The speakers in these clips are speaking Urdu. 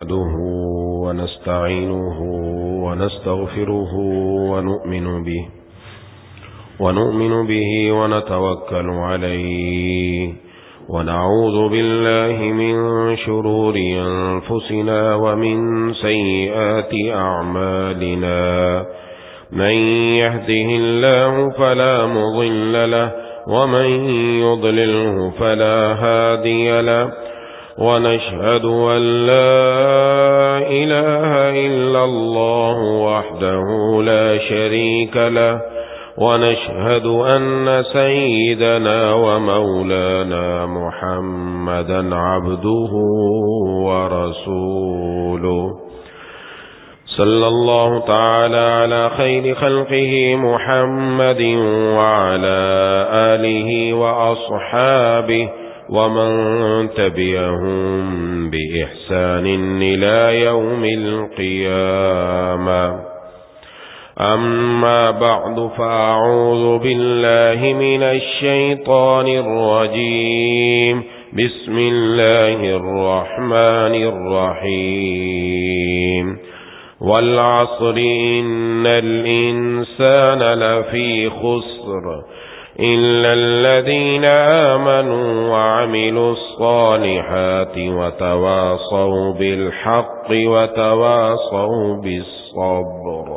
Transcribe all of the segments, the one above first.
نحمده ونستعينه ونستغفره ونؤمن به ونتوكل عليه ونعوذ بالله من شرور أنفسنا ومن سيئات أعمالنا من يهده الله فلا مضل له ومن يضلله فلا هادي له ونشهد أن لا إله إلا الله وحده لا شريك له ونشهد أن سيدنا ومولانا محمدا عبده ورسوله صلى الله تعالى على خير خلقه محمد وعلى آله وأصحابه ومن تبعهم بإحسان إلى يوم القيامة أما بعد فأعوذ بالله من الشيطان الرجيم بسم الله الرحمن الرحيم والعصر إن الإنسان لفي خسر إلا الذين آمنوا وعملوا الصالحات وتواصوا بالحق وتواصوا بالصبر.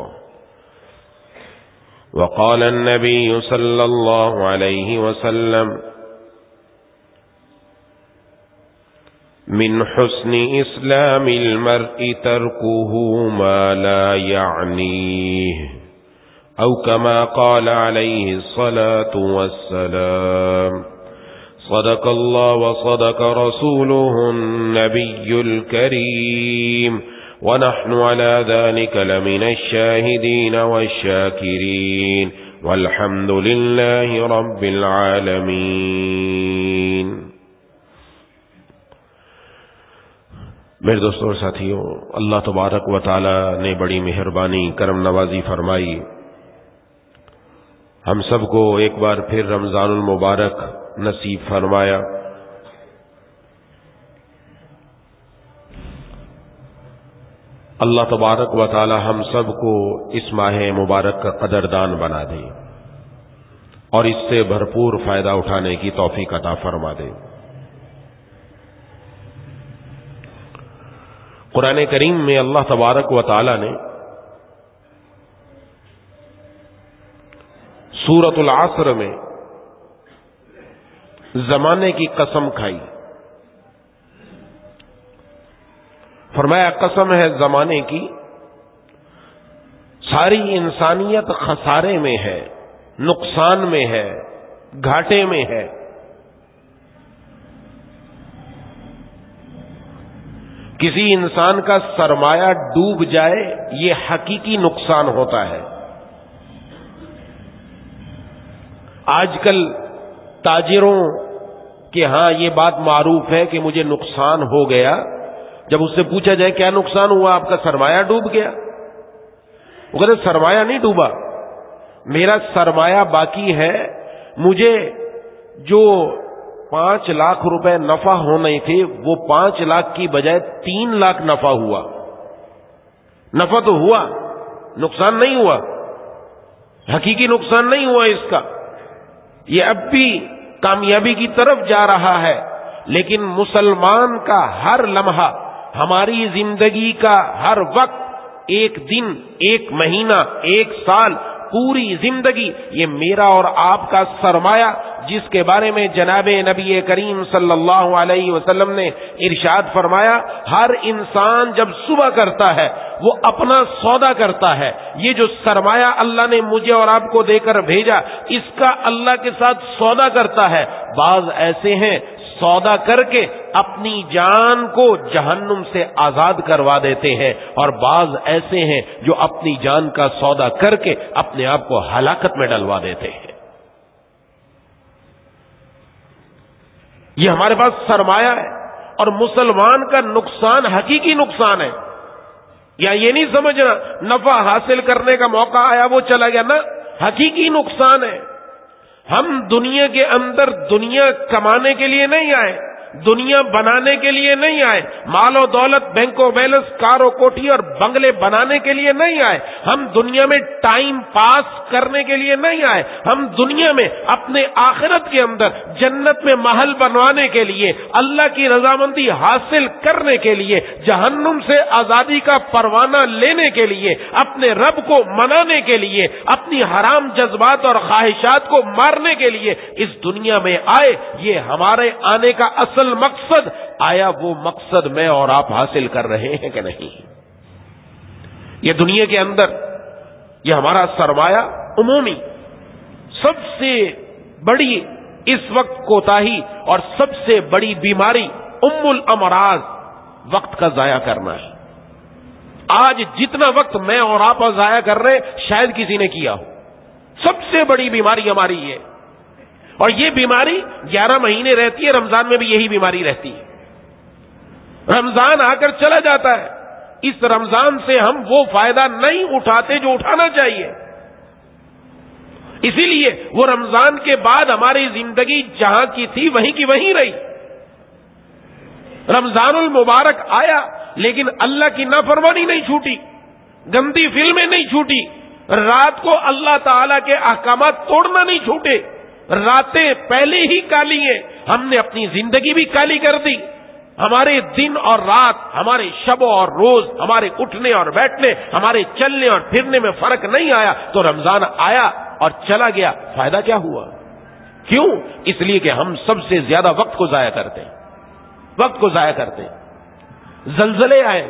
وقال النبي صلى الله عليه وسلم من حسن إسلام المرء تركه ما لا يعنيه أو كما قال عليه الصلاة والسلام. صدق الله وصدق رسوله النبي الكريم ونحن على ذلك لمن الشاهدين والشاكرين والحمد لله رب العالمين. میرے دوستوں اور ساتھیوں، اللہ تبارک و تعالی نے بڑی مہربانی کرم نوازی فرمائی، ہم سب کو ایک بار پھر رمضان المبارک نصیب فرمایا۔ اللہ تبارک و تعالی ہم سب کو اس ماہ مبارک کا قدردان بنا دے اور اس سے بھرپور فائدہ اٹھانے کی توفیق عطا فرما دے۔ قرآن کریم میں اللہ تبارک و تعالی نے سورۃ العصر میں زمانے کی قسم کھائی، فرمایا قسم ہے زمانے کی، ساری انسانیت خسارے میں ہے، نقصان میں ہے، گھاٹے میں ہے۔ کسی انسان کا سرمایہ ڈوب جائے یہ حقیقی نقصان ہوتا ہے۔ آج کل تاجروں کے ہاں یہ بات معروف ہے کہ مجھے نقصان ہو گیا، جب اس سے پوچھا جائے کیا نقصان ہوا، آپ کا سرمایہ ڈوب گیا، وہ کہتے سرمایہ نہیں ڈوبا، میرا سرمایہ باقی ہے، مجھے جو 5 لاکھ روپے نفع ہونے تھے وہ 5 لاکھ کی بجائے 3 لاکھ نفع ہوا۔ نفع تو ہوا، نقصان نہیں ہوا، حقیقی نقصان نہیں ہوا اس کا، یہ اب بھی کامیابی کی طرف جا رہا ہے۔ لیکن مسلمان کا ہر لمحہ، ہماری زندگی کا ہر وقت، ایک دن، ایک مہینہ، ایک سال، پوری زندگی، یہ میرا اور آپ کا سرمایہ، جس کے بارے میں جناب نبی کریم صلی اللہ علیہ وسلم نے ارشاد فرمایا، ہر انسان جب صبح کرتا ہے وہ اپنا سودا کرتا ہے۔ یہ جو سرمایہ اللہ نے مجھے اور آپ کو دے کر بھیجا، اس کا اللہ کے ساتھ سودا کرتا ہے۔ بعض ایسے ہیں سودا کر کے اپنی جان کو جہنم سے آزاد کروا دیتے ہیں، اور بعض ایسے ہیں جو اپنی جان کا سودا کر کے اپنے آپ کو ہلاکت میں ڈلوا دیتے ہیں۔ یہ ہمارے پاس سرمایہ ہے، اور مسلمان کا نقصان حقیقی نقصان ہے۔ یا یہ نہیں سمجھنا نفع حاصل کرنے کا موقع آیا وہ چلا گیا، نہ، حقیقی نقصان ہے۔ ہم دنیا کے اندر دنیا کمانے کے لیے نہیں آئے، دنیا بنانے کے لیے نہیں آئے، مال و دولت، بینک و بیلنس، کار و کوٹھی اور بنگلے بنانے کے لیے نہیں آئے، ہم دنیا میں ٹائم پاس کرنے کے لیے نہیں آئے، ہم دنیا میں اپنے آخرت کے اندر جنت میں محل بنوانے کے لیے، اللہ کی رضامندی حاصل کرنے کے لیے، جہنم سے آزادی کا پروانہ لینے کے لیے، اپنے رب کو منانے کے لیے، اپنی حرام جذبات اور خواہشات کو مارنے کے لیے اس دنیا میں آئے۔ یہ ہمارے آنے کا اصل مقصد، آیا وہ مقصد میں اور آپ حاصل کر رہے ہیں کہ نہیں؟ یہ دنیا کے اندر یہ ہمارا سرمایہ عمومی سب سے بڑی اس وقت کوتاہی اور سب سے بڑی بیماری الامراض وقت کا ضائع کرنا ہے۔ آج جتنا وقت میں اور آپ ضائع کر رہے شاید کسی نے کیا ہو، سب سے بڑی بیماری ہماری یہ، اور یہ بیماری 11 مہینے رہتی ہے، رمضان میں بھی یہی بیماری رہتی ہے۔ رمضان آ کر چلا جاتا ہے، اس رمضان سے ہم وہ فائدہ نہیں اٹھاتے جو اٹھانا چاہیے، اسی لیے وہ رمضان کے بعد ہماری زندگی جہاں کی تھی وہیں کی وہیں رہی۔ رمضان المبارک آیا لیکن اللہ کی نافرمانی نہیں چھوٹی، گندی فلمیں نہیں چھوٹی، رات کو اللہ تعالی کے احکامات توڑنا نہیں چھوٹے، راتیں پہلے ہی کالی ہیں، ہم نے اپنی زندگی بھی کالی کر دی، ہمارے دن اور رات، ہمارے شب اور روز، ہمارے اٹھنے اور بیٹھنے، ہمارے چلنے اور پھرنے میں فرق نہیں آیا، تو رمضان آیا اور چلا گیا، فائدہ کیا ہوا؟ کیوں؟ اس لیے کہ ہم سب سے زیادہ وقت کو ضائع کرتے ہیں، وقت کو ضائع کرتے ہیں۔ زلزلے آئے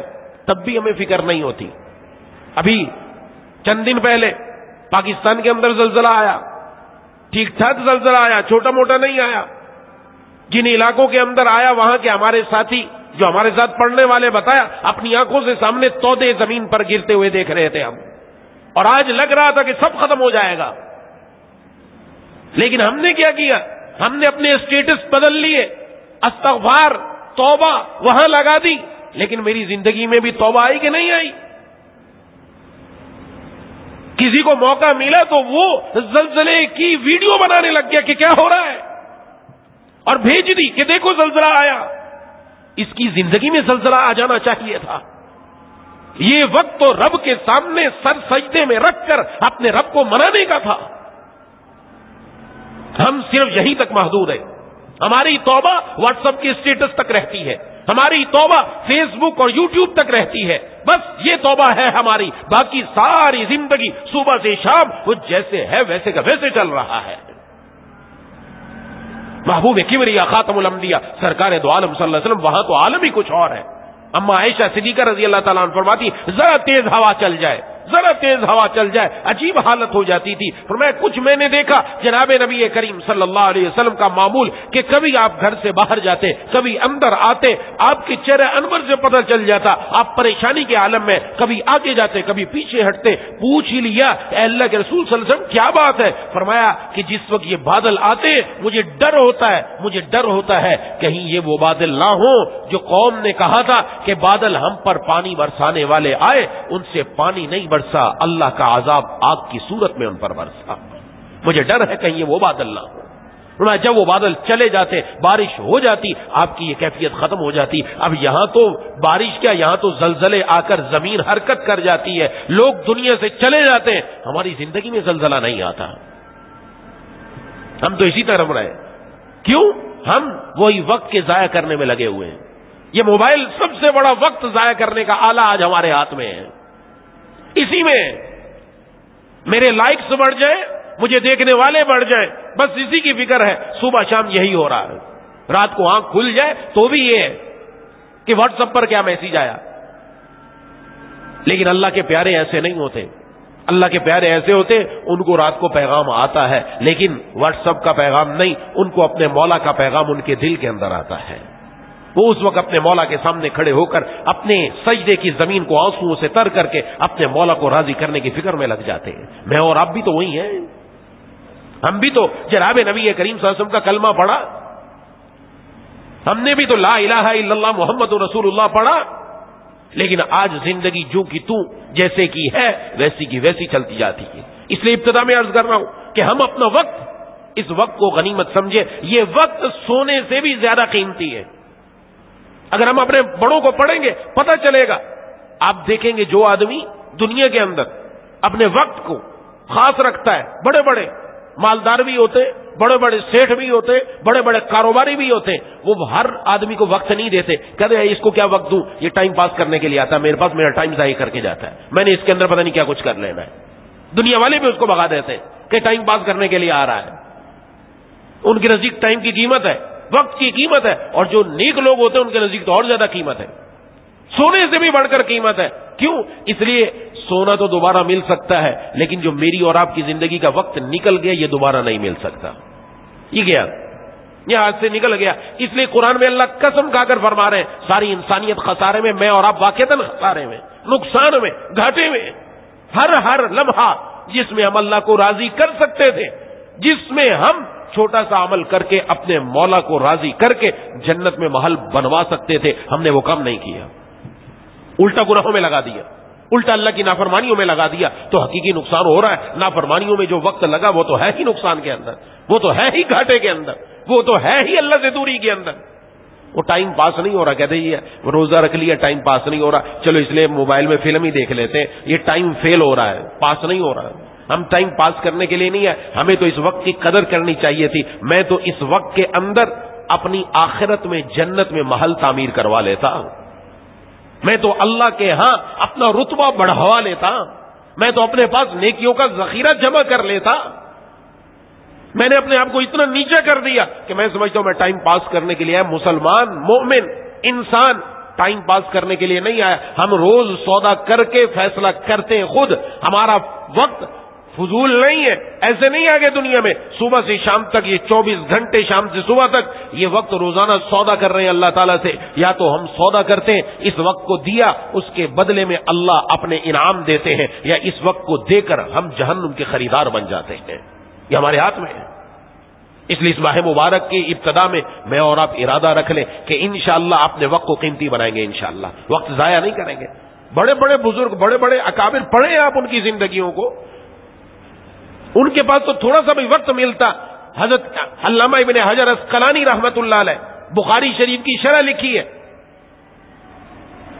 تب بھی ہمیں فکر نہیں ہوتی۔ ابھی چند دن پہلے پاکستان کے اندر زلزلہ آیا، ٹھیک ٹھاک زلزلہ آیا، چھوٹا موٹا نہیں آیا۔ جن علاقوں کے اندر آیا وہاں کے ہمارے ساتھی جو ہمارے ساتھ پڑھنے والے بتایا اپنی آنکھوں سے سامنے تودے زمین پر گرتے ہوئے دیکھ رہے تھے ہم، اور آج لگ رہا تھا کہ سب ختم ہو جائے گا، لیکن ہم نے کیا کیا؟ ہم نے اپنے اسٹیٹس بدل لیے، استغفار توبہ وہاں لگا دی، لیکن میری زندگی میں بھی توبہ آئی کہ نہیں آئی؟ کسی کو موقع ملا تو وہ زلزلے کی ویڈیو بنانے لگ گیا کہ کیا ہو رہا ہے، اور بھیج دی کہ دیکھو زلزلہ آیا۔ اس کی زندگی میں زلزلہ آ جانا چاہیے تھا۔ یہ وقت تو رب کے سامنے سر سجدے میں رکھ کر اپنے رب کو منانے کا تھا۔ ہم صرف یہیں تک محدود ہیں، ہماری توبہ واٹس ایپ کے اسٹیٹس تک رہتی ہے، ہماری توبہ فیس بک اور یوٹیوب تک رہتی ہے، بس یہ توبہ ہے ہماری، باقی ساری زندگی صبح سے شام وہ جیسے ہے ویسے کا ویسے چل رہا ہے۔ محبوب کبریا خاتم الانبیاء سرکار دو عالم صلی اللہ علیہ وسلم، وہاں تو عالم ہی کچھ اور ہے۔ اما عائشہ صدیقہ رضی اللہ تعالیٰ عنہ فرماتی ذرا تیز ہوا چل جائے، ذرا تیز ہوا چل جائے، عجیب حالت ہو جاتی تھی۔ فرمایا کچھ میں نے دیکھا جناب نبی کریم صلی اللہ علیہ وسلم کا معمول کہ کبھی آپ گھر سے باہر جاتے، کبھی اندر آتے، آپ کے چہرے انور سے پتہ چل جاتا آپ پریشانی کے عالم میں، کبھی آگے جاتے کبھی پیچھے ہٹتے۔ پوچھ ہی لیا اے اللہ کے رسول صلی اللہ علیہ وسلم کیا بات ہے؟ فرمایا کہ جس وقت یہ بادل آتے مجھے ڈر ہوتا ہے، مجھے ڈر ہوتا ہے کہیں یہ وہ بادل نہ ہوں جو قوم نے کہا تھا کہ بادل ہم پر پانی برسانے والے آئے، ان سے پانی نہیں برسا، اللہ کا عذاب آگ کی صورت میں ان پر برسا، مجھے ڈر ہے کہیں یہ وہ بادل نہ ہو۔ جب وہ بادل چلے جاتے، بارش ہو جاتی، آپ کی یہ کیفیت ختم ہو جاتی۔ اب یہاں تو بارش کیا، یہاں تو زلزلے آ کر زمین حرکت کر جاتی ہے، لوگ دنیا سے چلے جاتے ہیں، ہماری زندگی میں زلزلہ نہیں آتا۔ ہم تو اسی طرح رہے، کیوں؟ ہم وہی وقت کے ضائع کرنے میں لگے ہوئے ہیں۔ یہ موبائل سب سے بڑا وقت ضائع کرنے کا آلہ آج ہمارے ہاتھ میں ہے، اسی میں میرے لائکس بڑھ جائیں، مجھے دیکھنے والے بڑھ جائیں، بس اسی کی فکر ہے، صبح شام یہی ہو رہا ہے۔ رات کو آنکھ کھل جائے تو بھی یہ ہے کہ واٹس ایپ پر کیا میسج آیا، لیکن اللہ کے پیارے ایسے نہیں ہوتے۔ اللہ کے پیارے ایسے ہوتے ان کو رات کو پیغام آتا ہے، لیکن واٹس ایپ کا پیغام نہیں، ان کو اپنے مولا کا پیغام ان کے دل کے اندر آتا ہے۔ وہ اس وقت اپنے مولا کے سامنے کھڑے ہو کر اپنے سجدے کی زمین کو آنسوؤں سے تر کر کے اپنے مولا کو راضی کرنے کی فکر میں لگ جاتے ہیں۔ میں اور آپ بھی تو وہی ہیں، ہم بھی تو جناب نبی کریم صلی اللہ علیہ وسلم کا کلمہ پڑھا، ہم نے بھی تو لا الہ الا اللہ محمد رسول اللہ پڑھا، لیکن آج زندگی جو کی تو جیسے کی ہے ویسی کی ویسی چلتی جاتی ہے۔ اس لیے ابتدا میں عرض کر رہا ہوں کہ ہم اپنا وقت، اس وقت کو غنیمت سمجھے، یہ وقت سونے سے بھی زیادہ قیمتی ہے۔ اگر ہم اپنے بڑوں کو پڑھیں گے پتہ چلے گا. آپ دیکھیں گے جو آدمی دنیا کے اندر اپنے وقت کو خاص رکھتا ہے، بڑے بڑے مالدار بھی ہوتے، بڑے بڑے سیٹھ بھی ہوتے، بڑے بڑے کاروباری بھی ہوتے، وہ ہر آدمی کو وقت نہیں دیتے. کہتے ہیں اس کو کیا وقت دوں، یہ ٹائم پاس کرنے کے لیے آتا ہے میرے پاس، میرا ٹائم ضائع کر کے جاتا ہے، میں نے اس کے اندر پتہ نہیں کیا کچھ کر لینا ہے. دنیا والے بھی اس کو بھگا دیتے کہ ٹائم پاس کرنے کے لیے آ رہا ہے. ان کے نزدیک ٹائم کی قیمت ہے، وقت کی قیمت ہے، اور جو نیک لوگ ہوتے ہیں ان کے نزدیک تو اور زیادہ قیمت ہے، سونے سے بھی بڑھ کر قیمت ہے. کیوں؟ اس لیے سونا تو دوبارہ مل سکتا ہے، لیکن جو میری اور آپ کی زندگی کا وقت نکل گیا یہ دوبارہ نہیں مل سکتا. یہ گیا، یہ ہاتھ سے نکل گیا. اس لیے قرآن میں اللہ قسم کھا کر فرما رہے ہیں ساری انسانیت خسارے میں، میں اور آپ واقعتاً خسارے میں، نقصان میں، گھاٹے میں. ہر لمحہ جس میں ہم اللہ کو راضی کر سکتے تھے، جس میں ہم چھوٹا سا عمل کر کے اپنے مولا کو راضی کر کے جنت میں محل بنوا سکتے تھے، ہم نے وہ کام نہیں کیا، الٹا گناہوں میں لگا دیا، الٹا اللہ کی نافرمانیوں میں لگا دیا. تو حقیقی نقصان ہو رہا ہے. نافرمانیوں میں جو وقت لگا وہ تو ہے ہی نقصان کے اندر، وہ تو ہے ہی گھاٹے کے اندر، وہ تو ہے ہی اللہ سے دوری کے اندر. وہ ٹائم پاس نہیں ہو رہا، کہتے ہیں روزہ رکھ لیا ٹائم پاس نہیں ہو رہا، چلو اس لیے موبائل میں فلم ہی دیکھ لیتے ہیں، یہ ٹائم فیل ہو رہا ہے، پاس نہیں ہو رہا. ہم ٹائم پاس کرنے کے لیے نہیں ہے، ہمیں تو اس وقت کی قدر کرنی چاہیے تھی. میں تو اس وقت کے اندر اپنی آخرت میں جنت میں محل تعمیر کروا لیتا، میں تو اللہ کے ہاں اپنا رتبہ بڑھوا لیتا، میں تو اپنے پاس نیکیوں کا ذخیرہ جمع کر لیتا. میں نے اپنے آپ کو اتنا نیچا کر دیا کہ میں سمجھتا ہوں میں ٹائم پاس کرنے کے لیے آیا. مسلمان مومن انسان ٹائم پاس کرنے کے لیے نہیں آیا. ہم روز سودا کر کے فیصلہ کرتے ہیں خود. ہمارا وقت فضول نہیں ہے، ایسے نہیں آگے دنیا میں صبح سے شام تک یہ 24 گھنٹے، شام سے صبح تک یہ وقت روزانہ سودا کر رہے ہیں اللہ تعالیٰ سے. یا تو ہم سودا کرتے ہیں، اس وقت کو دیا، اس کے بدلے میں اللہ اپنے انعام دیتے ہیں، یا اس وقت کو دے کر ہم جہنم کے خریدار بن جاتے ہیں. یہ ہمارے ہاتھ میں ہے. اس لیے اس ماہ مبارک کی ابتدا میں میں اور آپ ارادہ رکھ لیں کہ انشاءاللہ اپنے وقت کو قیمتی بنائیں گے. انشاءاللہ وقت ضائع نہیں کریں گے. بڑے بڑے بزرگ، بڑے بڑے اکابر پڑھیں آپ ان کی زندگیوں کو، ان کے پاس تو تھوڑا سا بھی وقت ملتا. حضرت علامہ ابن حجر عسقلانی رحمت اللہ علیہ بخاری شریف کی شرح لکھی ہے.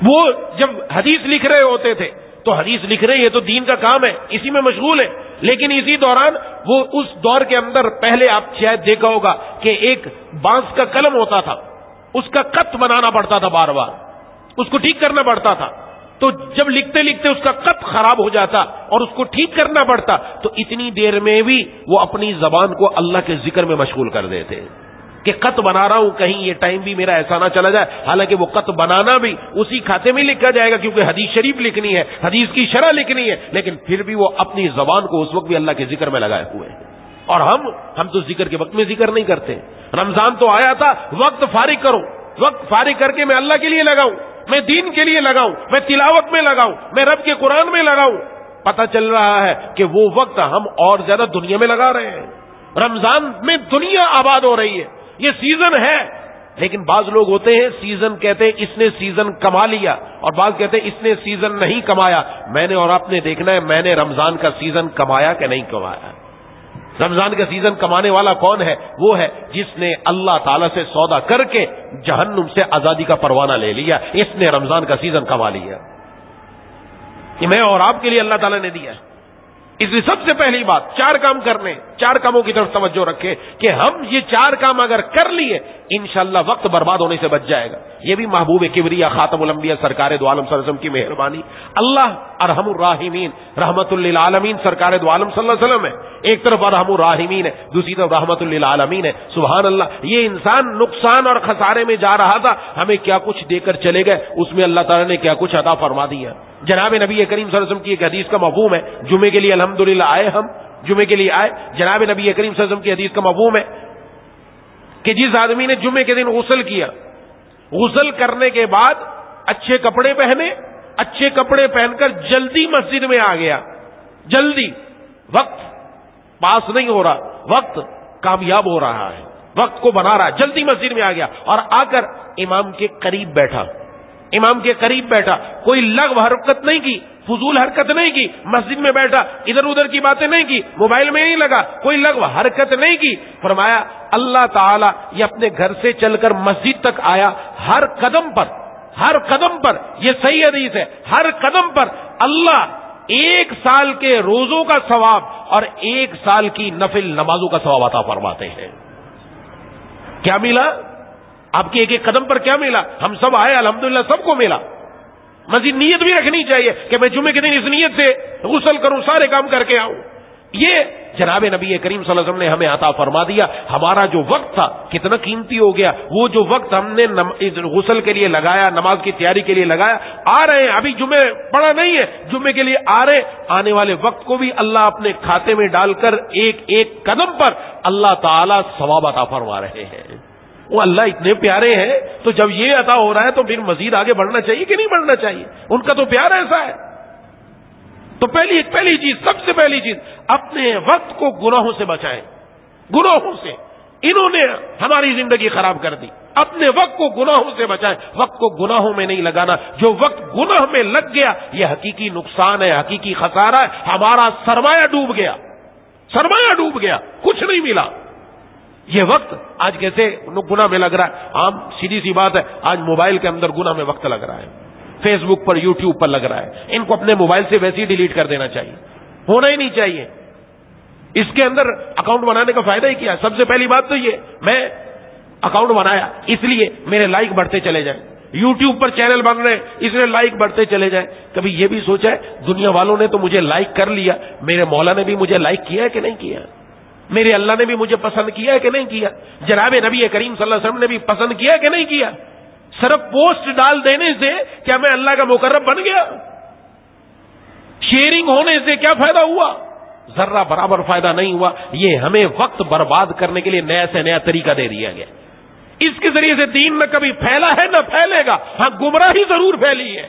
وہ جب حدیث لکھ رہے ہوتے تھے تو حدیث لکھ رہے، یہ تو دین کا کام ہے، اسی میں مشغول ہے، لیکن اسی دوران وہ اس دور کے اندر پہلے آپ شاید دیکھا ہوگا کہ ایک بانس کا قلم ہوتا تھا، اس کا خط بنانا پڑتا تھا، بار بار اس کو ٹھیک کرنا پڑتا تھا. تو جب لکھتے لکھتے اس کا خط خراب ہو جاتا اور اس کو ٹھیک کرنا پڑتا، تو اتنی دیر میں بھی وہ اپنی زبان کو اللہ کے ذکر میں مشغول کر دیتے کہ خط بنا رہا ہوں، کہیں یہ ٹائم بھی میرا ایسا نہ چلا جائے. حالانکہ وہ خط بنانا بھی اسی کھاتے میں لکھا جائے گا، کیونکہ حدیث شریف لکھنی ہے، حدیث کی شرح لکھنی ہے، لیکن پھر بھی وہ اپنی زبان کو اس وقت بھی اللہ کے ذکر میں لگائے ہوئے ہیں. اور ہم تو ذکر کے وقت میں ذکر نہیں کرتے. رمضان تو آیا تھا، وقت فارغ کرو، وقت فارغ کر کے میں اللہ کے لیے لگاؤں، میں دین کے لیے لگاؤں، میں تلاوت میں لگاؤں، میں رب کے قرآن میں لگاؤں. پتہ چل رہا ہے کہ وہ وقت ہم اور زیادہ دنیا میں لگا رہے ہیں. رمضان میں دنیا آباد ہو رہی ہے، یہ سیزن ہے. لیکن بعض لوگ ہوتے ہیں سیزن کہتے ہیں اس نے سیزن کما لیا، اور بعض کہتے ہیں اس نے سیزن نہیں کمایا. میں نے اور آپ نے دیکھنا ہے میں نے رمضان کا سیزن کمایا کہ نہیں کمایا. رمضان کا سیزن کمانے والا کون ہے؟ وہ ہے جس نے اللہ تعالیٰ سے سودا کر کے جہنم سے آزادی کا پروانہ لے لیا. اس نے رمضان کا سیزن کما لیا. یہ میں اور آپ کے لیے اللہ تعالیٰ نے دیا ہے. اس لیے سب سے پہلی بات 4 کام کرنے، 4 کاموں کی طرف توجہ رکھیں کہ ہم یہ 4 کام اگر کر لیے انشاءاللہ وقت برباد ہونے سے بچ جائے گا. یہ بھی محبوب کبریا خاتم الانبیاء سرکار دو عالم صلی اللہ علیہ وسلم کی مہربانی. اللہ ارحم الراحمین رحمت للعالمین سرکار دو عالم صلی اللہ علیہ وسلم ہے. ایک طرف ارحم الراحمین ہے، دوسری طرف رحمت للعالمین ہے. سبحان اللہ. یہ انسان نقصان اور خسارے میں جا رہا تھا، ہمیں کیا کچھ دے کر چلے گئے، اس میں اللہ تعالیٰ نے کیا کچھ عطا فرما دیا. جناب نبی کریم صلی اللہ علیہ وسلم کی ایک حدیث کا مفہوم ہے، جمعے کے لیے الحمدللہ آئے، ہم جمعے کے لیے آئے. جناب نبی کریم صلی اللہ علیہ وسلم کی حدیث کا مفہوم ہے کہ جس آدمی نے جمعے کے دن غسل کیا، غسل کرنے کے بعد اچھے کپڑے پہنے، اچھے کپڑے پہن کر جلدی مسجد میں آ گیا، جلدی، وقت پاس نہیں ہو رہا، وقت کامیاب ہو رہا ہے، وقت کو بنا رہا ہے، جلدی مسجد میں آ گیا اور آ کر امام کے قریب بیٹھا، امام کے قریب بیٹھا، کوئی لغو حرکت نہیں کی، فضول حرکت نہیں کی، مسجد میں بیٹھا ادھر ادھر کی باتیں نہیں کی، موبائل میں نہیں لگا، کوئی لغو حرکت نہیں کی. فرمایا اللہ تعالیٰ یہ اپنے گھر سے چل کر مسجد تک آیا، ہر قدم پر یہ صحیح حدیث ہے، ہر قدم پر اللہ 1 سال کے روزوں کا ثواب اور 1 سال کی نفل نمازوں کا ثواب عطا فرماتے ہیں. کیا ملا آپ کے ایک قدم پر؟ کیا ملا؟ ہم سب آئے الحمدللہ، سب کو ملا. مزید نیت بھی رکھنی چاہیے کہ میں جمعے کے دن اس نیت سے غسل کروں، سارے کام کر کے آؤں. یہ جناب نبی کریم صلی اللہ علیہ وسلم نے ہمیں عطا فرما دیا. ہمارا جو وقت تھا کتنا قیمتی ہو گیا. وہ جو وقت ہم نے غسل کے لیے لگایا، نماز کی تیاری کے لیے لگایا، آ رہے ہیں ابھی جمعے پڑھا نہیں ہے، جمعے کے لیے آ رہے، آنے والے وقت کو بھی اللہ اپنے کھاتے میں ڈال کر ایک قدم پر اللہ تعالی ثواب عطا فرما رہے ہیں. وہ اللہ اتنے پیارے ہیں، تو جب یہ عطا ہو رہا ہے تو پھر مزید آگے بڑھنا چاہیے کہ نہیں بڑھنا چاہیے؟ ان کا تو پیار ایسا ہے. تو پہلی چیز، سب سے پہلی چیز، اپنے وقت کو گناہوں سے بچائیں. گناہوں سے انہوں نے ہماری زندگی خراب کر دی. اپنے وقت کو گناہوں سے بچائیں. وقت کو گناہوں میں نہیں لگانا. جو وقت گناہ میں لگ گیا یہ حقیقی نقصان ہے، حقیقی خسارہ ہے. ہمارا سرمایہ ڈوب گیا، کچھ نہیں ملا. یہ وقت آج کیسے گناہ میں لگ رہا ہے؟ عام سیدھی سی بات ہے، آج موبائل کے اندر گناہ میں وقت لگ رہا ہے، فیس بک پر، یوٹیوب پر لگ رہا ہے. ان کو اپنے موبائل سے ویسے ہی ڈیلیٹ کر دینا چاہیے، ہونا ہی نہیں چاہیے. اس کے اندر اکاؤنٹ بنانے کا فائدہ ہی کیا ہے؟ سب سے پہلی بات تو یہ، میں اکاؤنٹ بنایا اس لیے میرے لائک بڑھتے چلے جائیں. یوٹیوب پر چینل بن رہے ہیں اس لیے لائک بڑھتے چلے جائیں. کبھی یہ بھی سوچا ہے دنیا والوں نے تو مجھے لائک کر لیا، میرے مولا نے بھی مجھے لائک کیا ہے کہ نہیں کیا؟ میرے اللہ نے بھی مجھے پسند کیا ہے کہ نہیں کیا؟ جناب نبی کریم صلی اللہ علیہ وسلم نے بھی پسند کیا کہ نہیں کیا؟ صرف پوسٹ ڈال دینے سے کیا میں اللہ کا مقرب بن گیا؟ شیئرنگ ہونے سے کیا فائدہ ہوا؟ ذرہ برابر فائدہ نہیں ہوا. یہ ہمیں وقت برباد کرنے کے لیے نیا سے نیا طریقہ دے دیا گیا. اس کے ذریعے سے دین نہ کبھی پھیلا ہے نہ پھیلے گا. ہاں گمراہی ضرور پھیلی ہے،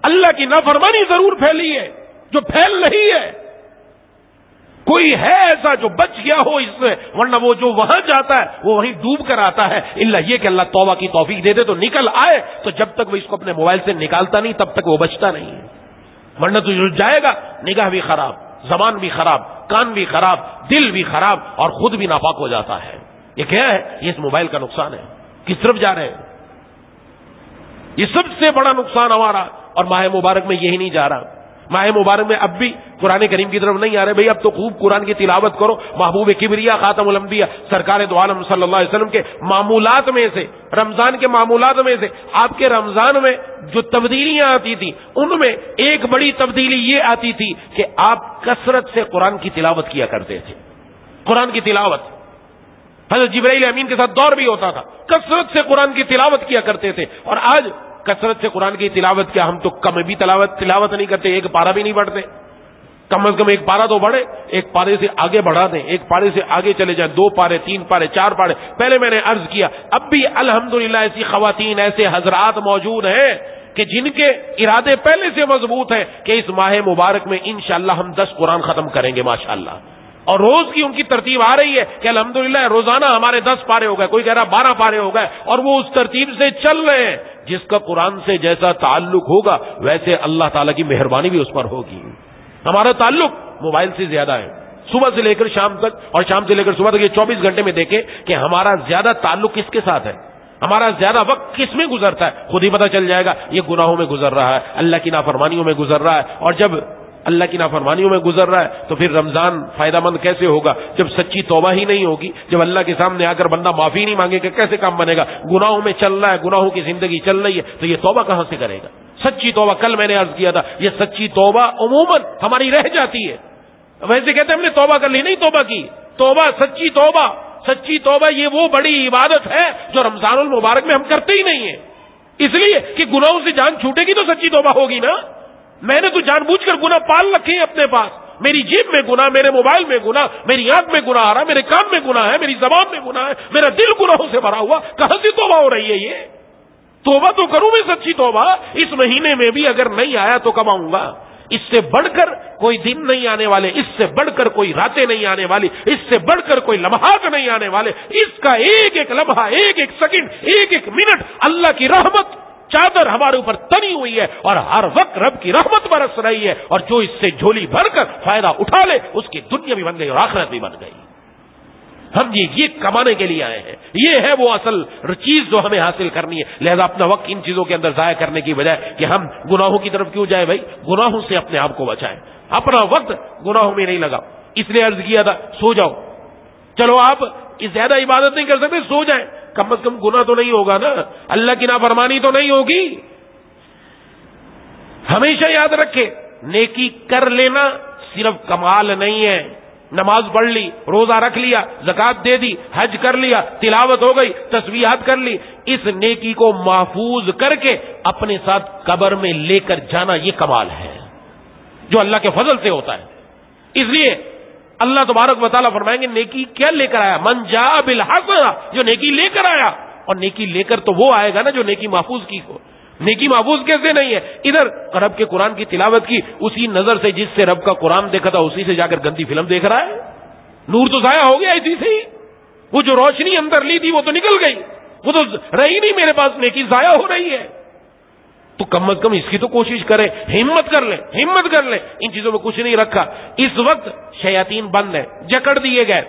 اللہ کی نافرمانی ضرور پھیلی ہے، جو پھیل نہیں ہے. کوئی ہے ایسا جو بچ گیا ہو اس سے، ورنہ وہ جو وہاں جاتا ہے وہ وہیں ڈوب کر آتا ہے. الا یہ کہ اللہ توبہ کی توفیق دے دے تو نکل آئے. تو جب تک وہ اس کو اپنے موبائل سے نکالتا نہیں تب تک وہ بچتا نہیں ہے. ورنہ تو جو جائے گا نگاہ بھی خراب، زبان بھی خراب، کان بھی خراب، دل بھی خراب اور خود بھی ناپاک ہو جاتا ہے. یہ کیا ہے؟ یہ اس موبائل کا نقصان ہے. کس طرف جا رہے ہیں؟ یہ سب سے بڑا نقصان ہمارا. اور ماہ مبارک میں یہی نہیں جا رہا. ماہ مبارک میں اب بھی قرآن کریم کی طرف نہیں آ رہے. بھئی اب تو خوب قرآن کی تلاوت کرو. محبوب کبریا خاتم الانبیاء سرکار دو عالم صلی اللہ علیہ وسلم کے معمولات میں سے، رمضان کے معمولات میں سے، آپ کے رمضان میں جو تبدیلیاں آتی تھی ان میں ایک بڑی تبدیلی یہ آتی تھی کہ آپ کثرت سے قرآن کی تلاوت کیا کرتے تھے. قرآن کی تلاوت حضرت جبرائیل امین کے ساتھ دور بھی ہوتا تھا، کثرت سے قرآن کی تلاوت کیا کرتے تھے. اور آج کثرت سے قرآن کی تلاوت کیا، ہم تو کم بھی تلاوت نہیں کرتے، ایک پارا بھی نہیں پڑھتے. کم از کم ایک پارا تو پڑھے، ایک پارے سے آگے بڑھا دیں، ایک پارے سے آگے چلے جائیں، 2 پارے 3 پارے 4 پارے. پہلے میں نے عرض کیا اب بھی الحمدللہ ایسی خواتین، ایسے حضرات موجود ہیں کہ جن کے ارادے پہلے سے مضبوط ہیں کہ اس ماہ مبارک میں انشاءاللہ ہم 10 قرآن ختم کریں گے ماشاءاللہ. اور روز کی ان کی ترتیب آ رہی ہے کہ الحمدللہ روزانہ ہمارے 10 پارے ہو گئے، کوئی کہہ رہا 12 پارے ہو گئے، اور وہ اس ترتیب سے چل رہے ہیں. جس کا قرآن سے جیسا تعلق ہوگا ویسے اللہ تعالیٰ کی مہربانی بھی اس پر ہوگی. ہمارا تعلق موبائل سے زیادہ ہے. صبح سے لے کر شام تک اور شام سے لے کر صبح تک، یہ 24 گھنٹے میں دیکھیں کہ ہمارا زیادہ تعلق کس کے ساتھ ہے، ہمارا زیادہ وقت کس میں گزرتا ہے. خود ہی پتہ چل جائے گا یہ گناہوں میں گزر رہا ہے، اللہ کی نافرمانیوں میں گزر رہا ہے. اور جب اللہ کی نافرمانیوں میں گزر رہا ہے تو پھر رمضان فائدہ مند کیسے ہوگا جب سچی توبہ ہی نہیں ہوگی، جب اللہ کے سامنے آ کر بندہ معافی نہیں مانگے کہ کیسے کام بنے گا. گناہوں میں چل رہا ہے، گناہوں کی زندگی چل رہی ہے تو یہ توبہ کہاں سے کرے گا؟ سچی توبہ، کل میں نے عرض کیا تھا یہ سچی توبہ عموماً ہماری رہ جاتی ہے. ویسے کہتے ہیں ہم نے توبہ کر لی، نہیں توبہ کی. توبہ، سچی توبہ یہ وہ بڑی عبادت ہے جو رمضان المبارک میں ہم کرتے ہی نہیں ہیں. اس لیے کہ گناہوں سے جان چھوٹے گی تو سچی توبہ ہوگی نا. میں نے تو جان بوجھ کر گناہ پال رکھے ہیں اپنے پاس. میری جیب میں گناہ، میرے موبائل میں گناہ، میری آنکھ میں گناہ آ رہا، میرے کان میں گناہ ہے، میری زبان میں گناہ ہے، میرا دل گناہوں سے بھرا ہوا. کہاں سے توبہ ہو رہی ہے؟ یہ توبہ تو کروں میں سچی توبہ. اس مہینے میں بھی اگر نہیں آیا تو کب آؤں گا؟ اس سے بڑھ کر کوئی دن نہیں آنے والے، اس سے بڑھ کر کوئی راتیں نہیں آنے والی، اس سے بڑھ کر کوئی لمحات نہیں آنے والے. اس کا ایک ایک لمحہ، ایک ایک سیکنڈ، ایک ایک منٹ اللہ کی رحمت چادر ہمارے اوپر تنی ہوئی ہے اور ہر وقت رب کی رحمت برس رہی ہے، اور جو اس سے جھولی بھر کر فائدہ اٹھا لے اس کی دنیا بھی بن گئی اور آخرت بھی بن گئی۔ ہم یہ کمانے کے لیے آئے ہیں، یہ ہے وہ اصل چیز جو ہمیں حاصل کرنی ہے۔ لہذا اپنا وقت ان چیزوں کے اندر ضائع کرنے کی بجائے کہ ہم گناہوں کی طرف کیوں جائیں بھائی، گناہوں سے اپنے آپ کو بچائیں، اپنا وقت گناہوں میں نہیں لگا۔ اس لیے عرض کیا تھا سو جاؤ، چلو آپ زیادہ عبادت نہیں کر سکتے، سو جائیں، کم از کم گناہ تو نہیں ہوگا نا، اللہ کی نافرمانی تو نہیں ہوگی۔ ہمیشہ یاد رکھے، نیکی کر لینا صرف کمال نہیں ہے، نماز پڑھ لی، روزہ رکھ لیا، زکات دے دی، حج کر لیا، تلاوت ہو گئی، تسبیحات کر لی، اس نیکی کو محفوظ کر کے اپنے ساتھ قبر میں لے کر جانا یہ کمال ہے جو اللہ کے فضل سے ہوتا ہے۔ اس لیے اللہ تبارک و تعالیٰ فرمائیں گے نیکی کیا لے کر آیا، من جاء بالحسنہ، جو نیکی لے کر آیا، اور نیکی لے کر تو وہ آئے گا نا جو نیکی محفوظ کی ہو۔ نیکی محفوظ کیسے نہیں ہے؟ ادھر رب کے قرآن کی تلاوت کی اسی نظر سے جس سے رب کا قرآن دیکھا تھا اسی سے جا کر گندی فلم دیکھ رہا ہے، نور تو ضائع ہو گیا اسی سے ہی، وہ جو روشنی اندر لی تھی وہ تو نکل گئی، وہ تو رہی نہیں میرے پاس، نیکی ضائع ہو رہی ہے۔ تو کم از کم اس کی تو کوشش کریں، ہمت کر لیں، ان چیزوں میں کچھ نہیں رکھا۔ اس وقت شیاطین بند ہیں، جکڑ دیے گئے،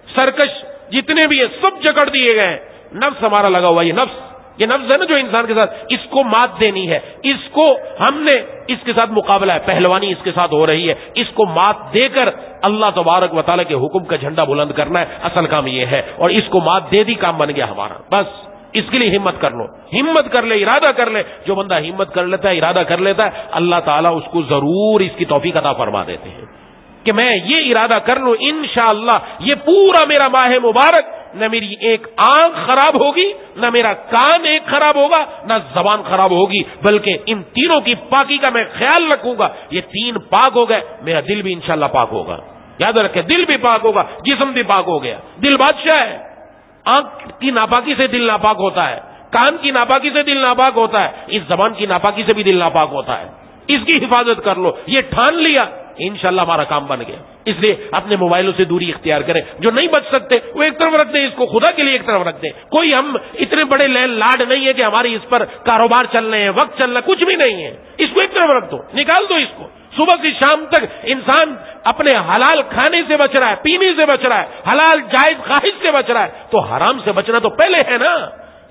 سرکش جتنے بھی ہیں سب جکڑ دیے گئے ہیں، نفس ہمارا لگا ہوا، یہ نفس ہے نا جو انسان کے ساتھ، اس کو مات دینی ہے، اس کو ہم نے اس کے ساتھ مقابلہ ہے، پہلوانی اس کے ساتھ ہو رہی ہے، اس کو مات دے کر اللہ تبارک و تعالیٰ کے حکم کا جھنڈا بلند کرنا ہے، اصل کام یہ ہے، اور اس کو مات دے دی کام بن گیا ہمارا۔ بس اس کے لیے ہمت کر لو، ہمت کر لے، ارادہ کر لے، جو بندہ ہمت کر لیتا ہے، ارادہ کر لیتا ہے، اللہ تعالیٰ اس کو ضرور اس کی توفیق عطا فرما دیتے ہیں کہ میں یہ ارادہ کر لوں انشاءاللہ یہ پورا میرا ماہ مبارک نہ میری ایک آنکھ خراب ہوگی، نہ میرا کان ایک خراب ہوگا، نہ زبان خراب ہوگی، بلکہ ان تینوں کی پاکی کا میں خیال رکھوں گا۔ یہ تین پاک ہو گئے، میرا دل بھی انشاءاللہ پاک ہوگا۔ یاد رکھیں، دل بھی پاک ہوگا، جسم بھی پاک ہو گیا۔ دل بادشاہ ہے، آنکھ کی ناپاکی سے دل ناپاک ہوتا ہے، کان کی ناپاکی سے دل ناپاک ہوتا ہے، اس زبان کی ناپاکی سے بھی دل ناپاک ہوتا ہے۔ اس کی حفاظت کر لو، یہ ٹھان لیا، انشاءاللہ ہمارا کام بن گیا۔ اس لیے اپنے موبائلوں سے دوری اختیار کریں، جو نہیں بچ سکتے وہ ایک طرف رکھ دیں، اس کو خدا کے لیے ایک طرف رکھ دیں۔ کوئی ہم اتنے بڑے لاڈ نہیں ہے کہ ہماری اس پر کاروبار چل رہے ہیں، وقت چل رہا ہے، کچھ بھی نہیں ہے، اس کو ایک طرف رکھ دو، نکال دو اس کو۔ صبح سے شام تک انسان اپنے حلال کھانے سے بچ رہا ہے، پینے سے بچ رہا ہے، حلال جائز خواہش سے بچ رہا ہے، تو حرام سے بچنا تو پہلے ہے نا۔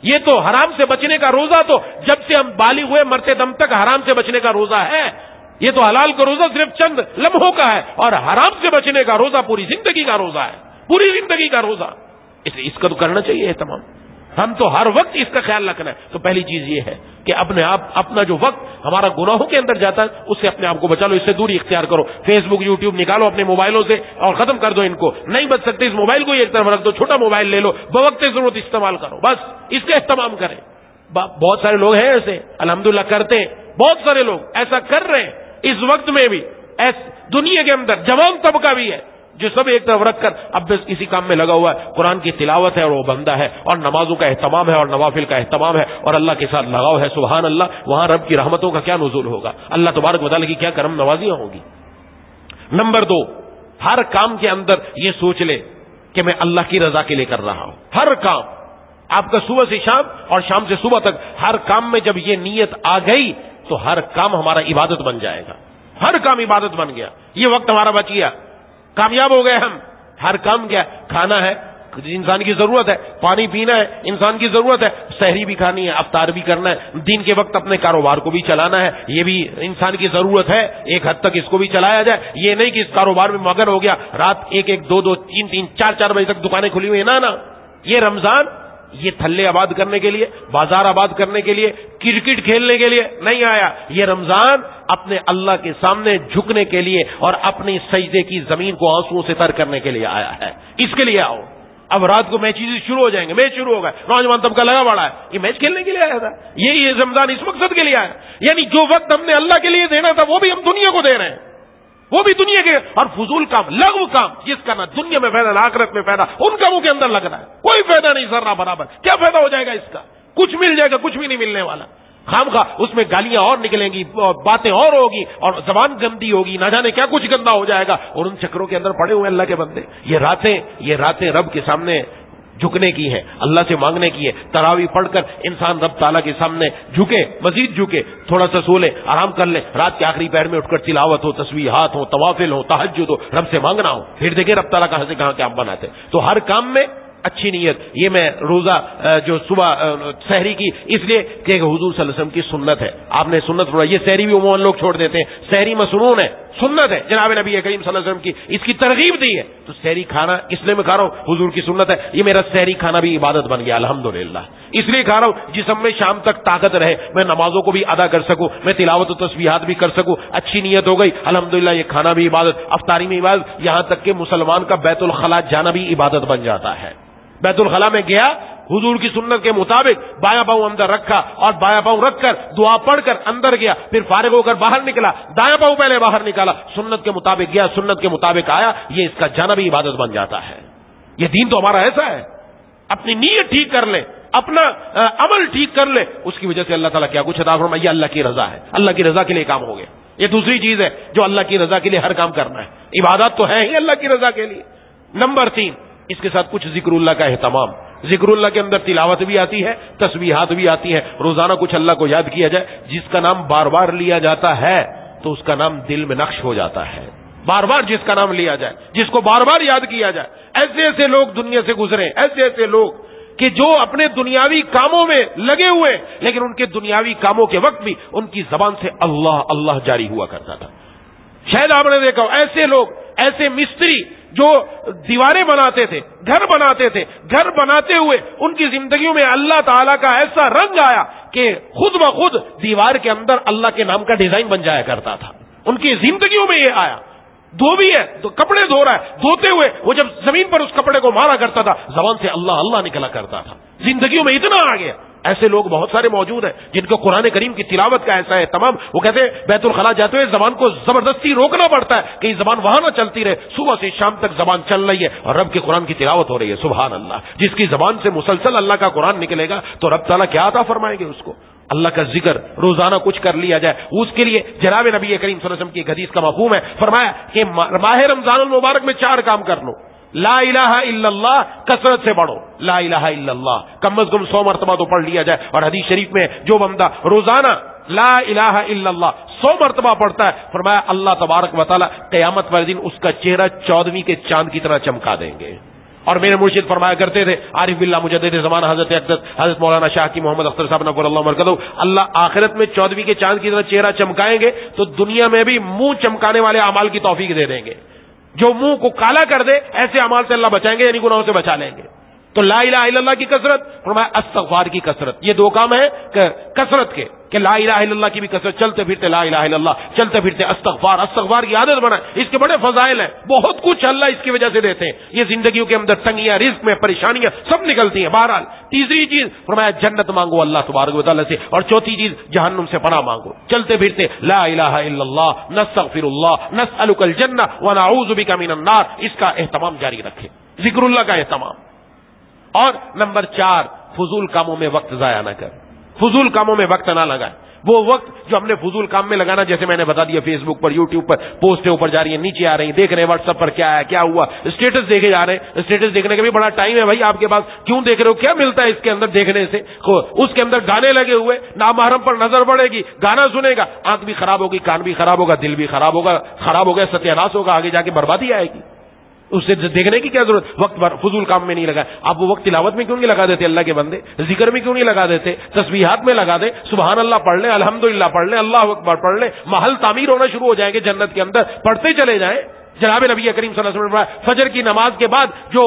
یہ تو حرام سے بچنے کا روزہ تو جب سے ہم بالغ ہوئے مرتے دم تک حرام سے بچنے کا روزہ ہے۔ یہ تو حلال کا روزہ صرف چند لمحوں کا ہے، اور حرام سے بچنے کا روزہ پوری زندگی کا روزہ ہے، پوری زندگی کا روزہ۔ اس لیے اس کا تو کرنا چاہیے اہتمام، ہم تو ہر وقت اس کا خیال رکھنا ہے۔ تو پہلی چیز یہ ہے کہ اپنا جو وقت ہمارا گناہوں کے اندر جاتا ہے اس سے اپنے آپ کو بچا لو، اس سے دوری اختیار کرو۔ فیس بک یوٹیوب نکالو اپنے موبائلوں سے اور ختم کر دو ان کو۔ نہیں بچ سکتے اس موبائل کو ایک طرف رکھ دو، چھوٹا موبائل لے لو، بوقت ضرورت استعمال کرو، بس اس کا اہتمام کریں۔ بہت سارے لوگ ہیں ایسے، الحمدللہ کرتے ہیں، بہت سارے لوگ ایسا کر رہے ہیں اس وقت میں بھی، دنیا کے اندر جوان طبقہ بھی ہے جو سب ایک طرف رکھ کر اب بس اسی کام میں لگا ہوا ہے، قرآن کی تلاوت ہے اور وہ بندہ ہے، اور نمازوں کا اہتمام ہے اور نوافل کا اہتمام ہے اور اللہ کے ساتھ لگاؤ ہے۔ سبحان اللہ، وہاں رب کی رحمتوں کا کیا نزول ہوگا، اللہ تبارک و تعالیٰ کی کیا کرم نوازیاں ہوگی۔ نمبر 2، ہر کام کے اندر یہ سوچ لے کہ میں اللہ کی رضا کے لیے کر رہا ہوں۔ ہر کام آپ کا صبح سے شام اور شام سے صبح تک ہر کام میں جب یہ نیت آ گئی تو ہر کام ہمارا عبادت بن جائے گا، ہر کام عبادت بن گیا۔ یہ وقت ہمارا بچ گیا، کامیاب ہو گئے ہم۔ ہر کام کیا، کھانا ہے انسان کی ضرورت ہے، پانی پینا ہے انسان کی ضرورت ہے، سحری بھی کھانی ہے، افطار بھی کرنا ہے، دن کے وقت اپنے کاروبار کو بھی چلانا ہے، یہ بھی انسان کی ضرورت ہے، ایک حد تک اس کو بھی چلایا جائے۔ یہ نہیں کہ اس کاروبار میں مگن ہو گیا، رات 1-1 2-2 3-3 4-4 بجے تک دکانیں کھلی ہوئی ہیں، نا۔ یہ رمضان یہ تھلے آباد کرنے کے لیے، بازار آباد کرنے کے لیے، کرکٹ کھیلنے کے لیے نہیں آیا۔ یہ رمضان اپنے اللہ کے سامنے جھکنے کے لیے اور اپنی سجدے کی زمین کو آنسوؤں سے تر کرنے کے لیے آیا ہے۔ اس کے لیے آؤ۔ اب رات کو میچ شروع ہو جائیں گے، میچ شروع ہوگا، نوجوان طبقہ لگا پڑا ہے، یہ میچ کھیلنے کے لیے آیا تھا، یہ رمضان اس مقصد کے لیے آیا۔ یعنی جو وقت ہم نے اللہ کے لیے دینا تھا وہ بھی ہم دنیا کو دے رہے ہیں، وہ بھی دنیا کے، اور فضول کام، لغو کام، جس کا نہ دنیا میں فائدہ نہ آخرت میں فائدہ، ان کاموں کے اندر لگ رہا ہے، کوئی فائدہ نہیں، ذرہ برابر۔ کیا فائدہ ہو جائے گا اس کا؟ کچھ مل جائے گا، کچھ بھی نہیں ملنے والا۔ خامخواہ اس میں گالیاں اور نکلیں گی، باتیں اور ہوگی، اور زبان گندی ہوگی، نہ جانے کیا کچھ گندا ہو جائے گا، اور ان چکروں کے اندر پڑے ہوئے اللہ کے بندے۔ یہ راتیں رب کے سامنے جھکنے کی ہے، اللہ سے مانگنے کی ہے. تراویح پڑھ کر انسان رب تعالیٰ کے سامنے جھکے، مزید جھکے، تھوڑا سا سو لے، آرام کر لے، رات کے آخری پہر میں اٹھ کر تلاوت ہو، تسبیحات ہو، توافل ہو، تہجد ہو، رب سے مانگنا ہو. پھر دیکھیں رب تعالیٰ کہاں سے کہاں کیا بناتے. تو ہر کام میں اچھی نیت. یہ میں روزہ جو صبح سحری کی اس لیے کہ حضور صلی اللہ علیہ وسلم کی سنت ہے، آپ نے سنت پڑھا. یہ سحری بھی عموماً لوگ چھوڑ دیتے ہیں، سحری مسنون ہے، سنت ہے، جناب نبی کریم صلی اللہ علیہ وسلم کی اس کی ترغیب دی ہے. تو سحری کھانا اس لیے میں کھا رہا ہوں، حضور کی سنت ہے. یہ میرا سحری کھانا بھی عبادت بن گیا الحمدللہ. اس لیے کھا رہا ہوں جسم میں شام تک طاقت رہے، میں نمازوں کو بھی ادا کر سکوں، میں تلاوت و تسبیحات بھی کر سکوں. اچھی نیت ہو گئی الحمدللہ. یہ کھانا بھی عبادت، افطاری میں عبادت، یہاں تک کہ مسلمان کا بیت الخلاء جانا بھی عبادت بن جاتا ہے. بیت الخلاء میں گیا، حضور کی سنت کے مطابق بایاں پاؤں اندر رکھا اور بایاں پاؤں رکھ کر دعا پڑھ کر اندر گیا، پھر فارغ ہو کر باہر نکلا، دایاں پاؤں پہلے باہر نکالا، سنت کے مطابق گیا، سنت کے مطابق آیا. یہ اس کا جانا بھی عبادت بن جاتا ہے. یہ دین تو ہمارا ایسا ہے. اپنی نیت ٹھیک کر لے، اپنا عمل ٹھیک کر لے، اس کی وجہ سے اللہ تعالیٰ کیا کچھ عطا فرمائے. یہ اللہ کی رضا ہے، اللہ کی رضا کے لیے کام ہو گیا. یہ دوسری چیز ہے جو اللہ کی رضا کے لیے ہر کام کرنا ہے. عبادات تو ہے ہی اللہ کی رضا کے لیے. نمبر 3، اس کے ساتھ کچھ ذکر اللہ کا اہتمام. ذکر اللہ کے اندر تلاوت بھی آتی ہے، تسبیحات بھی آتی ہے. روزانہ کچھ اللہ کو یاد کیا جائے. جس کا نام بار بار لیا جاتا ہے تو اس کا نام دل میں نقش ہو جاتا ہے. بار بار جس کا نام لیا جائے، جس کو بار بار یاد کیا جائے. ایسے ایسے لوگ دنیا سے گزرے، ایسے ایسے لوگ کہ جو اپنے دنیاوی کاموں میں لگے ہوئے، لیکن ان کے دنیاوی کاموں کے وقت بھی ان کی زبان سے اللہ اللہ جاری ہوا کرتا تھا. شاید آپ نے دیکھا ایسے لوگ، ایسے مستری جو دیواریں بناتے تھے، گھر بناتے تھے، گھر بناتے ہوئے ان کی زندگیوں میں اللہ تعالیٰ کا ایسا رنگ آیا کہ خود بخود دیوار کے اندر اللہ کے نام کا ڈیزائن بن جایا کرتا تھا. ان کی زندگیوں میں یہ آیا. دھو بھی ہے تو کپڑے دھو رہا ہے، دھوتے ہوئے وہ جب زمین پر اس کپڑے کو مارا کرتا تھا زبان سے اللہ اللہ نکلا کرتا تھا. زندگیوں میں اتنا آ گیا. ایسے لوگ بہت سارے موجود ہیں جن کو قرآن کریم کی تلاوت کا ایسا ہے تمام. وہ کہتے ہیں بیت الخلاء جاتے ہوئے زبان کو زبردستی روکنا پڑتا ہے کہ زبان وہاں نہ چلتی رہے. صبح سے شام تک زبان چل رہی ہے اور رب کے قرآن کی تلاوت ہو رہی ہے. سبحان اللہ. جس کی زبان سے مسلسل اللہ کا قرآن نکلے گا تو رب تعالیٰ کیا عطا فرمائیں گے اس کو. اللہ کا ذکر روزانہ کچھ کر لیا جائے. اس کے لیے جناب نبی کریم صلی اللہ علیہ وسلم کی ایک حدیث کا مفہوم ہے. فرمایا کہ ماہ رمضان المبارک میں 4 کام کر لو. لا الہ الا اللہ کثرت سے پڑھو. لا الہ الا اللہ کم از کم 100 مرتبہ تو پڑھ لیا جائے. اور حدیث شریف میں جو بندہ روزانہ لا الہ الا اللہ 100 مرتبہ پڑھتا ہے، فرمایا اللہ تبارک و تعالی قیامت والے دن اس کا چہرہ 14ویں کے چاند کی طرح چمکا دیں گے. اور میرے مرشد فرمایا کرتے تھے عارف باللہ مجدد زمانہ حضرت مولانا شاہ کی محمد اختر صاحب نور اللہ مرکزہ، اللہ آخرت میں 14ویں کے چاند کی طرح چہرہ چمکائیں گے تو دنیا میں بھی منہ چمکانے والے اعمال کی توفیق دے دیں گے. جو منہ کو کالا کر دے ایسے اعمال سے اللہ بچائیں گے، یعنی گناہوں سے بچا لیں گے. تو لا الہ الا اللہ کی کثرت، فرمایا استغفار کی کثرت. یہ 2 کام ہیں کثرت کے کہ لا الہ الا اللہ کی بھی کثرت، چلتے پھرتے لا الہ الا اللہ، چلتے پھرتے استغفار. استغفار کی عادت بنائیں. اس کے بڑے فضائل ہیں، بہت کچھ اللہ اس کی وجہ سے دیتے ہیں. یہ زندگیوں کے اندر تنگیاں، رزق میں پریشانیاں سب نکلتی ہیں. بہرحال تیسری چیز فرمایا جنت مانگو اللہ تبارک و تعالیٰ سے. اور چوتھی چیز جہنم سے پناہ مانگو. چلتے پھرتے لا الہ الا اللہ، نستغفر اللہ، نسألک الجنہ ونعوذ بک من النار. اس کا اہتمام جاری رکھے، ذکر اللہ کا اہتمام. اور نمبر 4، فضول کاموں میں وقت ضائع نہ کر. فضول کاموں میں وقت نہ لگائے. وہ وقت جو ہم نے فضول کام میں لگانا، جیسے میں نے بتا دیا فیس بک پر، یوٹیوب پر پوسٹیں اوپر جا رہی ہیں، نیچے آ رہی ہیں، دیکھ رہے ہیں واٹس ایپ پر کیا ہے کیا ہوا، اسٹیٹس دیکھے جا رہے ہیں. اسٹیٹس دیکھنے کا بھی بڑا ٹائم ہے بھائی آپ کے پاس. کیوں دیکھ رہے ہو؟ کیا ملتا ہے اس کے اندر دیکھنے سے؟ اس کے اندر گانے لگے ہوئے، نامحرم پر نظر پڑے گی، گانا سنے گا، آنکھ بھی خراب ہوگی، کان بھی خراب ہوگا، دل بھی خراب ہوگا، خراب ہو گیا ستیہ-ناش ہوگا، آگے جا کے بربادی آئے گی. اسے دیکھنے کی کیا ضرورت؟ وقت فضول کام میں نہیں لگا. آپ وہ وقت تلاوت میں کیوں نہیں لگا دیتے؟ اللہ کے بندے ذکر میں کیوں نہیں لگا دیتے؟ تسبیحات میں لگا دیں، سبحان اللہ پڑھ لیں، الحمدللہ پڑھ لیں، اللہ اکبر پڑھ لیں. محل تعمیر ہونا شروع ہو جائیں گے جنت کے اندر. پڑھتے چلے جائیں. جناب نبی کریم صلی اللہ علیہ وسلم فجر کی نماز کے بعد جو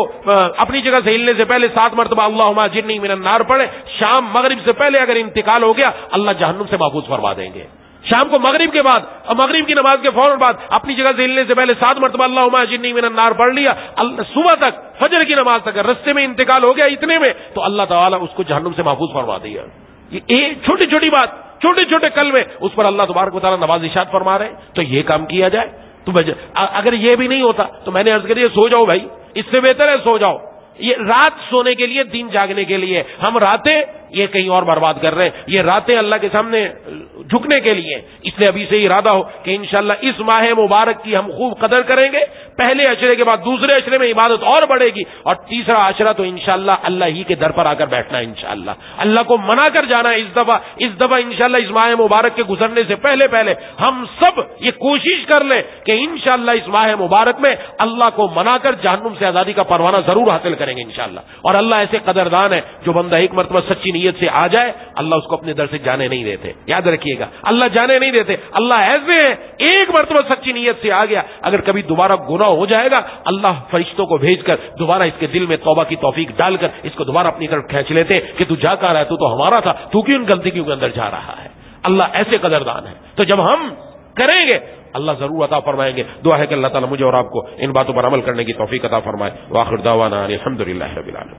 اپنی جگہ سے ہلنے سے پہلے 7 مرتبہ اللہم اجرنی من النار پڑھے، شام مغرب سے پہلے اگر انتقال ہو گیا اللہ جہنم سے محفوظ فرما دیں گے. شام کو مغرب کے بعد اور مغرب کی نماز کے فوراً بعد اپنی جگہ سے ہلنے سے پہلے 7 مرتبہ اللہم اجرنی من النار پڑھ لیا، صبح تک فجر کی نماز تک رستے میں انتقال ہو گیا اتنے میں تو اللہ تعالیٰ اس کو جہنم سے محفوظ فرما دیا. یہ چھوٹی چھوٹی بات، چھوٹے چھوٹے کلمے، اس پر اللہ تبارک و تعالیٰ نوازشات فرما رہے ہیں. تو یہ کام کیا جائے. تو اگر یہ بھی نہیں ہوتا تو میں نے عرض کری سو جاؤ بھائی، اس سے بہتر ہے سو جاؤ. یہ رات سونے کے لیے، دن جاگنے کے لیے. ہم راتیں یہ کہیں اور برباد کر رہے ہیں. یہ راتیں اللہ کے سامنے جھکنے کے لیے، اس لیے ابھی سے ارادہ ہو کہ انشاءاللہ اس ماہ مبارک کی ہم خوب قدر کریں گے. پہلے عشرے کے بعد دوسرے عشرے میں عبادت اور بڑھے گی، اور تیسرا عشرہ تو انشاءاللہ اللہ ہی کے در پر آ کر بیٹھنا ہے. انشاءاللہ اللہ کو منا کر جانا ہے. اس دفعہ انشاءاللہ اس ماہ مبارک کے گزرنے سے پہلے ہم سب یہ کوشش کر لیں کہ انشاءاللہ اس ماہ مبارک میں اللہ کو منا کر جہنم سے آزادی کا پروانہ ضرور حاصل کریں گے انشاءاللہ. اور اللہ ایسے قدردان ہے، جو بندہ ایک مرتبہ سچی نیت سے آ جائے اللہ اس کو اپنے در سے جانے نہیں دیتے. یاد رکھیے گا، اللہ جانے نہیں دیتے. اللہ ایسے ہے، ایک مرتبہ سچی نیت سے آ گیا، اگر کبھی دوبارہ گناہ ہو جائے گا اللہ فرشتوں کو بھیج کر دوبارہ اس کے دل میں توبہ کی توفیق ڈال کر اس کو دوبارہ اپنی طرف کھینچ لیتے کہ تو جا کہاں رہا ہے، تو ہمارا تھا، تو کیوں ان غلطیوں کے اندر جا رہا ہے. اللہ ایسے قدردان ہے. تو جب ہم کریں گے اللہ ضرور عطا فرمائیں گے. دعا ہے کہ اللہ تعالیٰ مجھے اور آپ کو ان باتوں پر عمل کرنے کی توفیق عطا فرمائے. وآخر دعوانا الحمدللہ رب العالمین.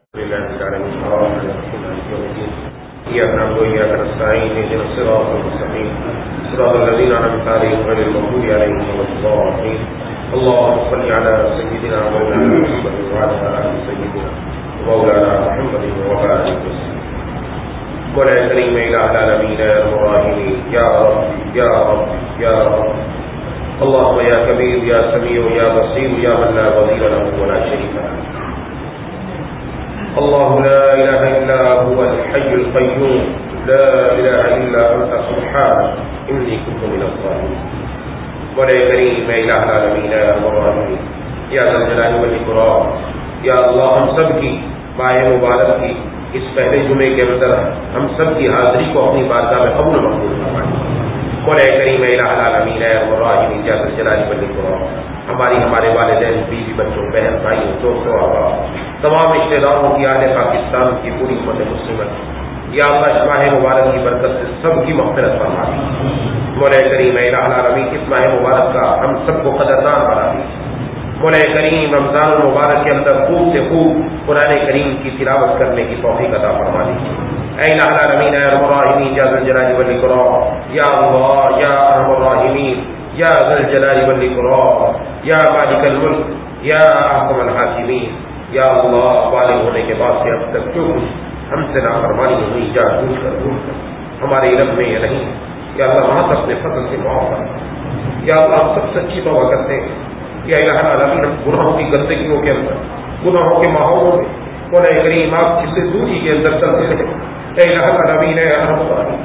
اللهم صل على سيدنا مولانا محمد وعلى آل سيدنا مولانا محمد وبارك وسلم. مولا کریم الہ العالمین الراحمین یا رب یا رب یا رب اللهم یا کبیر یا سمیع یا بصیر یا من لا وزیر له ولا شریک له. الله لا اله الا هو الحي القيوم لا اله الا انت سبحانك انی کنت من الظالمین. مولا کریم الہ العالمین الراحمین یا ذا الجلال والاکرام، یا اللہ ہم سب کی ماہ مبارک کی اس پہلے جمعے کے اندر ہم سب کی حاضری کو اپنی بارگاہ میں قبول مقبول فرمائے. مولا کریم الہ العالمین الراحمین یا ذا الجلال والاکرام، ہمارے والدین، بیوی، بچوں، بہن، بھائیوں، دوستوں، احباب، تمام رشتہ داروں کی، اہل پاکستان کی پوری امت مسلمہ، یا اللہ اس ماہ مبارک کی برکت سے سب کی مغفرت فرما دی. مولا کریم الہ العالمین اس ماہ مبارک کا ہم سب کو قدردان بنا دی. مولا کریم رمضان المبارک کے اندر خوب سے خوب قرآن کریم کی تلاوت کرنے کی توفیق عطا فرما دی. اے الہ العالمین اے ارحم الراحمین یا ذا الجلال والاکرام، یا اللہ یا ارحم الراحمین یا ذا الجلال والاکرام، یا مالک الملک یا احکم الحاکمین. یا اللہ بالغ ہونے کے بعد سے اب تک جو کچھ ہم سے نافرمانی ہوئی جا بھول کر ہمارے علم میں یہ نہیں، یا اللہ وہاں سے اپنے فضل سے معاف کر. یا اللہ ہم سب سچی توبہ کرتے ہیں. یا الہ العالمین ہم گناہوں کی گندگیوں کے اندر، گناہوں کے ماحولوں میں مولا کریم آپ جس سے دوری کے اندر چلتے رہے. اے الہ العالمین اے ارحم الراحمین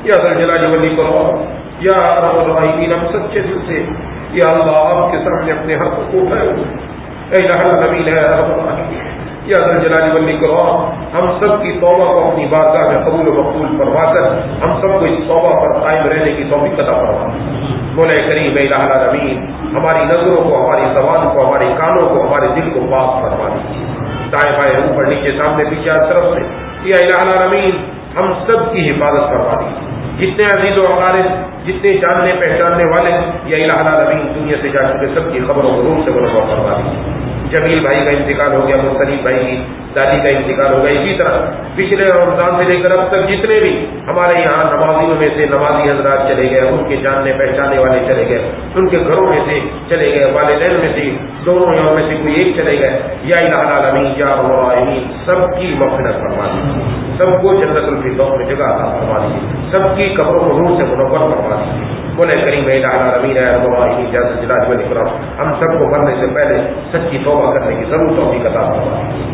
یا ذا الجلال والاکرام یا ارحم الراحمین ہم سچے دل سے یا اللہ آپ کے سامنے اپنے حق کو اٹھائے ہوئے. اے الہ العالمین اے ارحم الراحمین یا ذا الجلال والاکرام ہم سب کی توبہ کو اپنی بارگاہ میں قبول و مقبول فرما کر ہم سب کو اس توبہ پر قائم رہنے کی توفیق عطا فرما. مولا کریم الہ العالمین ہماری نظروں کو، ہماری زبان کو، ہمارے کانوں کو، ہمارے دل کو پاک فرما دیجیے. دائیں بائیں اوپر نیچے سامنے پیچھے ہر طرف سے یا الہ العالمین ہم سب کی حفاظت فرما دیجیے. جتنے عزیز و اقارب، جتنے جاننے پہچاننے والے یا الہ العالمین دنیا سے جا چکے سب کی خبروں کو روح سے منور فرما دیجیے. جمیل بھائی کا انتقال ہو گیا، مختلف بھائی کی دادی کا انتقال ہو گیا. اسی طرح پچھلے رمضان سے لے کر اب تک جتنے بھی ہمارے یہاں نمازیوں میں سے نمازی حضرات چلے گئے، ان کے جاننے پہچاننے والے چلے گئے، ان کے گھروں میں سے چلے گئے، والدین میں سے دونوں یوم میں سے کوئی ایک چلے گئے، یا الہ العالمین یا الراحمین سب کی مغفرت فرما دیجیے. سب کو جنت الفردوس میں جگہ عطا فرما دیجیے. سب کی قبروں کو نور سے منور فرما دیجیے. مولا کریم الہ العالمین اے الراحمین یا ذا الجلال والاکرام ہم سب کو مرنے سے پہلے سچی توبہ کرنے کی ضرور توفیق عطا فرما دیجیے.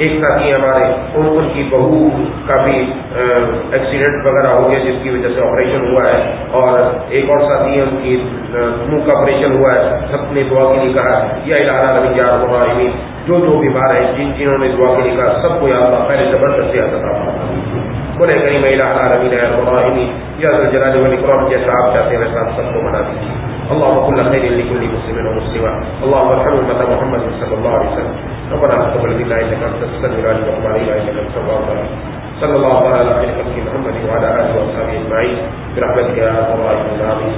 ایک ساتھی ہمارے ان کی بہو کا بھی ایکسیڈنٹ وغیرہ ہو گیا جس کی وجہ سے آپریشن ہوا ہے، اور ایک اور ساتھی ان کی منہ کا آپریشن ہوا ہے. سب نے دعا کے لیے کہا یا الہ العالمین یا ارحم الراحمین جو بیمار ہیں جنہوں نے دعا کے لیے کہا سب کو یا اللہ پہلے زبردست صحت عطا فرما. مولا کریم الہ العالمین اے ارحم الراحمین یا ذا الجلال والاکرام جیسا آپ چاہتے ہیں ویسا آپ سب کو بنا دیجیے. اللهم كل خير لكل مسلم ومسلمة. اللهم ارحم امة محمد صلى الله عليه وسلم. ربنا تقبل منا انك انت السميع العليم وتب علينا انك انت التواب الرحيم. صلى الله على خير خلق محمد وعلى اله وصحبه اجمعين برحمتك يا ارحم الراحمين.